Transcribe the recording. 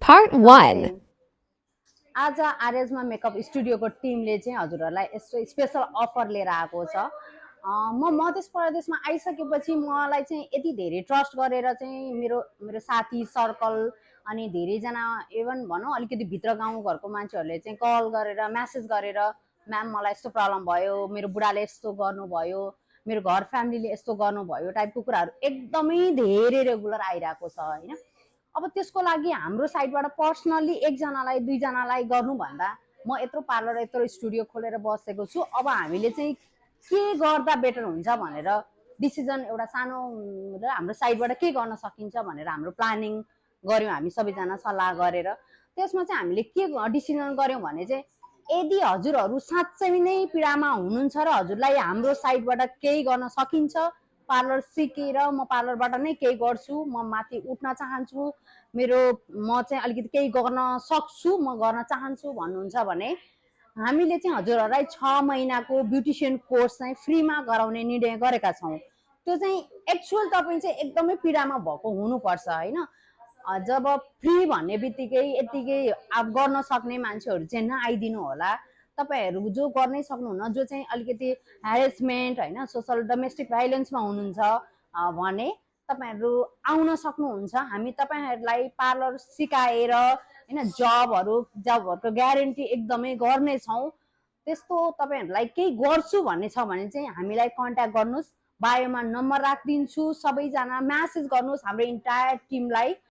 Part 1. नमस्ते। आज आर्यजमा makeup स्टुडियोको टिमले चाहिँ हजुरहरूलाई यस्तो स्पेसल अफर लिएर आएको छ। म मध्य प्रदेशमा आइसकेपछि मलाई चाहिँ यति धेरै ट्रस्ट गरेर चाहिँ मेरो मेरो साथी सर्कल अनि धेरैजना इभन भनौँ अलिकति भित्र गाउँघरको मान्छेहरूले चाहिँ कल गरेर म्यासेज गरेर म्याम मलाई यस्तो प्रब्लम भयो, मेरो बुढाले यस्तो गर्नुभयो, मेरो घर फ्यामिलीले यस्तो गर्नुभयो टाइपको कुराहरू एकदमै धेरै रेगुलर आइरहेको छ होइन। अब त्यसको लागि हाम्रो साइडबाट पर्सनल्ली एकजनालाई दुईजनालाई गर्नुभन्दा म यत्रो पार्लर यत्रो स्टुडियो खोलेर बसेको छु, अब हामीले चाहिँ के गर्दा बेटर हुन्छ भनेर डिसिजन एउटा सानो र हाम्रो साइडबाट के गर्न सकिन्छ भनेर हाम्रो प्लानिङ गऱ्यौँ हामी सबैजना सल्लाह गरेर। त्यसमा चाहिँ हामीले के डिसिजन गऱ्यौँ भने चाहिँ यदि हजुरहरू साँच्चै नै पीडामा हुनुहुन्छ र हजुरलाई हाम्रो साइडबाट केही गर्न सकिन्छ, पार्लर सिकेर म पार्लरबाट नै केही गर्छु, म माथि उठ्न चाहन्छु, मेरो म चाहिँ अलिकति केही गर्न सक्छु, म गर्न चाहन्छु भन्नुहुन्छ भने हामीले चाहिँ हजुरहरूलाई 6 महिनाको ब्युटिसियन कोर्स चाहिँ फ्रीमा गराउने निर्णय गरेका छौँ। त्यो चाहिँ एक्चुअल तपाईँ चाहिँ एकदमै पीडामा भएको हुनुपर्छ होइन। जब फ्री भन्ने बित्तिकै यत्तिकै अब गर्न सक्ने मान्छेहरू चाहिँ नआइदिनु होला। तपाईँहरू जो गर्नै सक्नुहुन्न, जो चाहिँ अलिकति ह्यारेसमेन्ट होइन सोसल डोमेस्टिक भाइलेन्समा हुनुहुन्छ भने तपाईँहरू आउन सक्नुहुन्छ। हामी तपाईँहरूलाई पार्लर सिकाएर होइन जबहरूको ग्यारेन्टी एकदमै गर्नेछौँ। त्यस्तो तपाईँहरूलाई केही गर्छु भन्ने छ भने चाहिँ हामीलाई कन्ट्याक्ट गर्नुहोस्, बायोमा नम्बर राखिदिन्छु, सबैजना म्यासेज गर्नुहोस् हाम्रो इन्टायर टिमलाई।